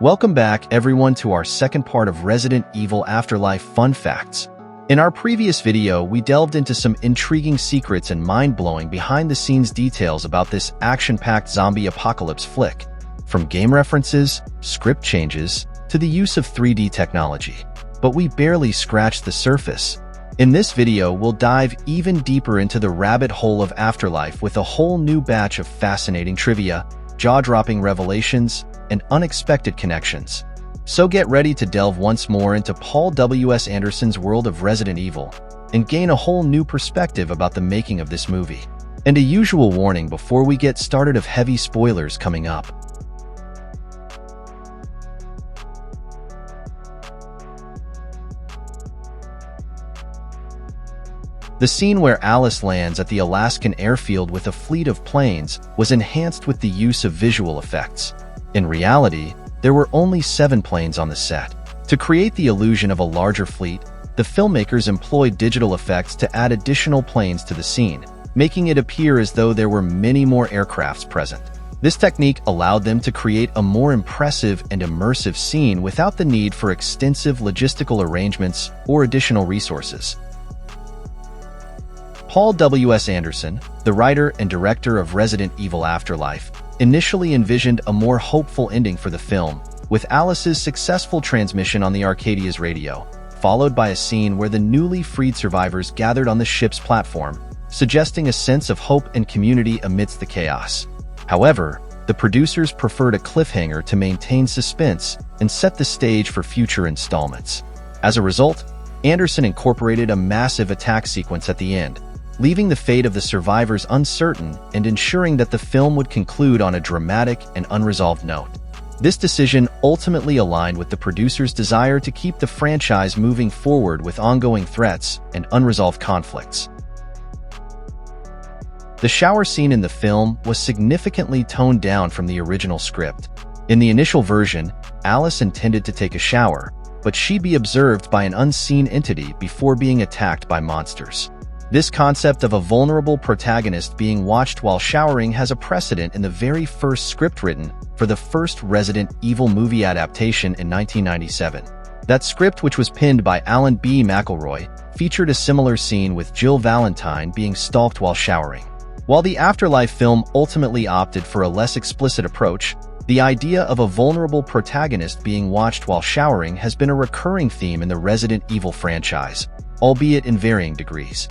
Welcome back, everyone, to our second part of Resident Evil Afterlife Fun Facts. In our previous video, we delved into some intriguing secrets and mind-blowing behind-the-scenes details about this action-packed zombie apocalypse flick, from game references, script changes, to the use of 3D technology. But we barely scratched the surface. In this video, we'll dive even deeper into the rabbit hole of Afterlife with a whole new batch of fascinating trivia, jaw-dropping revelations, and unexpected connections. So get ready to delve once more into Paul W.S. Anderson's world of Resident Evil and gain a whole new perspective about the making of this movie. And a usual warning before we get started of heavy spoilers coming up. The scene where Alice lands at the Alaskan airfield with a fleet of planes was enhanced with the use of visual effects. In reality, there were only 7 planes on the set. To create the illusion of a larger fleet, the filmmakers employed digital effects to add additional planes to the scene, making it appear as though there were many more aircrafts present. This technique allowed them to create a more impressive and immersive scene without the need for extensive logistical arrangements or additional resources. Paul W.S. Anderson, the writer and director of Resident Evil Afterlife, initially envisioned a more hopeful ending for the film, with Alice's successful transmission on the Arcadia's radio, followed by a scene where the newly freed survivors gathered on the ship's platform, suggesting a sense of hope and community amidst the chaos. However, the producers preferred a cliffhanger to maintain suspense and set the stage for future installments. As a result, Anderson incorporated a massive attack sequence at the end, leaving the fate of the survivors uncertain and ensuring that the film would conclude on a dramatic and unresolved note. This decision ultimately aligned with the producers' desire to keep the franchise moving forward with ongoing threats and unresolved conflicts. The shower scene in the film was significantly toned down from the original script. In the initial version, Alice intended to take a shower, but she'd be observed by an unseen entity before being attacked by monsters. This concept of a vulnerable protagonist being watched while showering has a precedent in the very first script written for the first Resident Evil movie adaptation in 1997. That script, which was penned by Alan B. McElroy, featured a similar scene with Jill Valentine being stalked while showering. While the Afterlife film ultimately opted for a less explicit approach, the idea of a vulnerable protagonist being watched while showering has been a recurring theme in the Resident Evil franchise, albeit in varying degrees.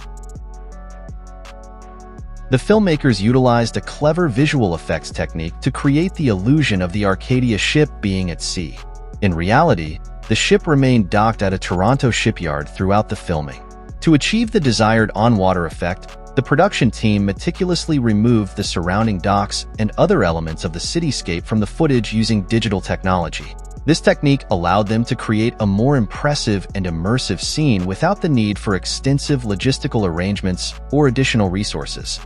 The filmmakers utilized a clever visual effects technique to create the illusion of the Arcadia ship being at sea. In reality, the ship remained docked at a Toronto shipyard throughout the filming. To achieve the desired on-water effect, the production team meticulously removed the surrounding docks and other elements of the cityscape from the footage using digital technology. This technique allowed them to create a more impressive and immersive scene without the need for extensive logistical arrangements or additional resources.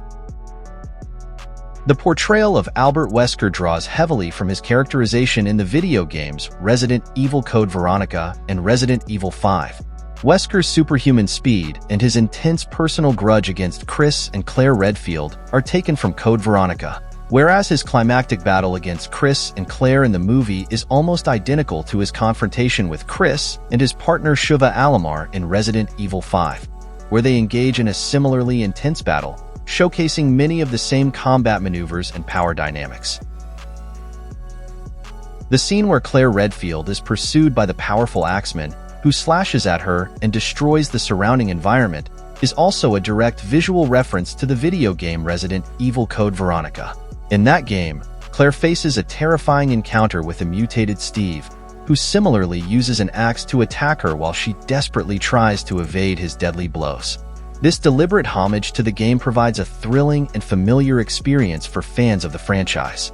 The portrayal of Albert Wesker draws heavily from his characterization in the video games Resident Evil Code Veronica and Resident Evil 5. Wesker's superhuman speed and his intense personal grudge against Chris and Claire Redfield are taken from Code Veronica, whereas his climactic battle against Chris and Claire in the movie is almost identical to his confrontation with Chris and his partner Shuvah Alomar in Resident Evil 5, where they engage in a similarly intense battle, showcasing many of the same combat maneuvers and power dynamics. The scene where Claire Redfield is pursued by the powerful Axeman, who slashes at her and destroys the surrounding environment, is also a direct visual reference to the video game Resident Evil Code Veronica. In that game, Claire faces a terrifying encounter with a mutated Steve, who similarly uses an axe to attack her while she desperately tries to evade his deadly blows. This deliberate homage to the game provides a thrilling and familiar experience for fans of the franchise.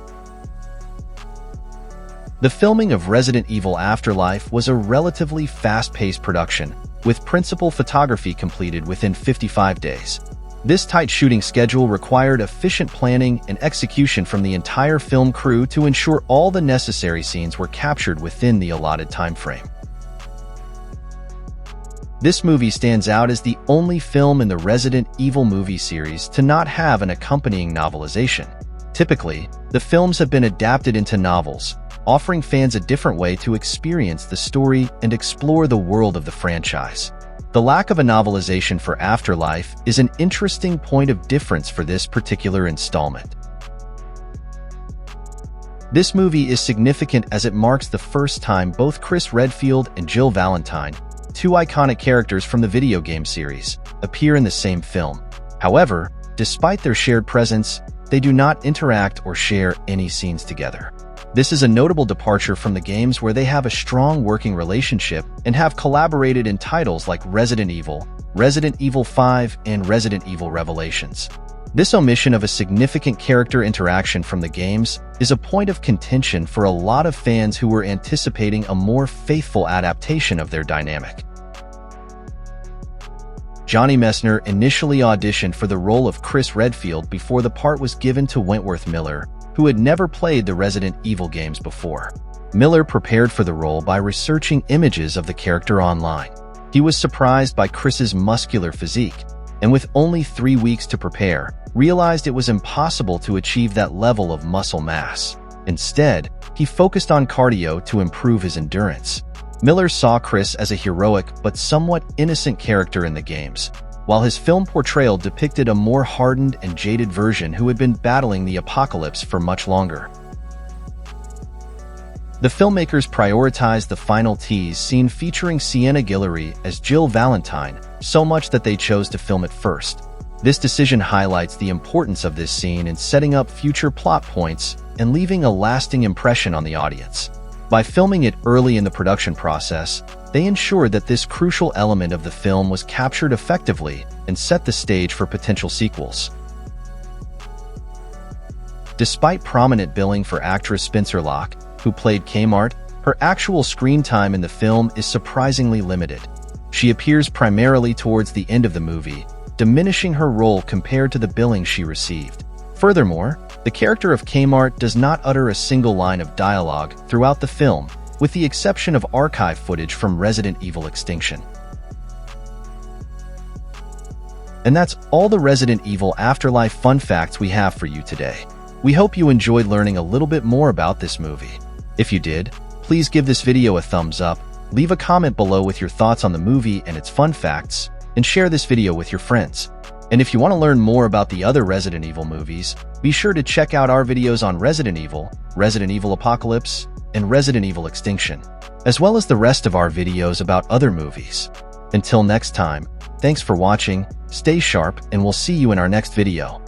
The filming of Resident Evil Afterlife was a relatively fast-paced production, with principal photography completed within 55 days. This tight shooting schedule required efficient planning and execution from the entire film crew to ensure all the necessary scenes were captured within the allotted timeframe. This movie stands out as the only film in the Resident Evil movie series to not have an accompanying novelization. Typically, the films have been adapted into novels, offering fans a different way to experience the story and explore the world of the franchise. The lack of a novelization for Afterlife is an interesting point of difference for this particular installment. This movie is significant as it marks the first time both Chris Redfield and Jill Valentine, two iconic characters from the video game series, appear in the same film. However, despite their shared presence, they do not interact or share any scenes together. This is a notable departure from the games where they have a strong working relationship and have collaborated in titles like Resident Evil, Resident Evil 5, and Resident Evil Revelations. This omission of a significant character interaction from the games is a point of contention for a lot of fans who were anticipating a more faithful adaptation of their dynamic. Johnny Messner initially auditioned for the role of Chris Redfield before the part was given to Wentworth Miller, who had never played the Resident Evil games before. Miller prepared for the role by researching images of the character online. He was surprised by Chris's muscular physique, and with only 3 weeks to prepare, realized it was impossible to achieve that level of muscle mass. Instead, he focused on cardio to improve his endurance. Miller saw Chris as a heroic but somewhat innocent character in the games, while his film portrayal depicted a more hardened and jaded version who had been battling the apocalypse for much longer. The filmmakers prioritized the final tease scene featuring Sienna Guillory as Jill Valentine so much that they chose to film it first. This decision highlights the importance of this scene in setting up future plot points and leaving a lasting impression on the audience. By filming it early in the production process, they ensured that this crucial element of the film was captured effectively and set the stage for potential sequels. Despite prominent billing for actress Spencer Locke, who played Kmart, her actual screen time in the film is surprisingly limited. She appears primarily towards the end of the movie, diminishing her role compared to the billing she received. Furthermore, the character of Kmart does not utter a single line of dialogue throughout the film, with the exception of archive footage from Resident Evil Extinction. And that's all the Resident Evil Afterlife fun facts we have for you today. We hope you enjoyed learning a little bit more about this movie. If you did, please give this video a thumbs up, leave a comment below with your thoughts on the movie and its fun facts, and share this video with your friends. And if you want to learn more about the other Resident Evil movies, be sure to check out our videos on Resident Evil, Resident Evil Apocalypse, and Resident Evil Extinction, as well as the rest of our videos about other movies. Until next time, thanks for watching, stay sharp, and we'll see you in our next video.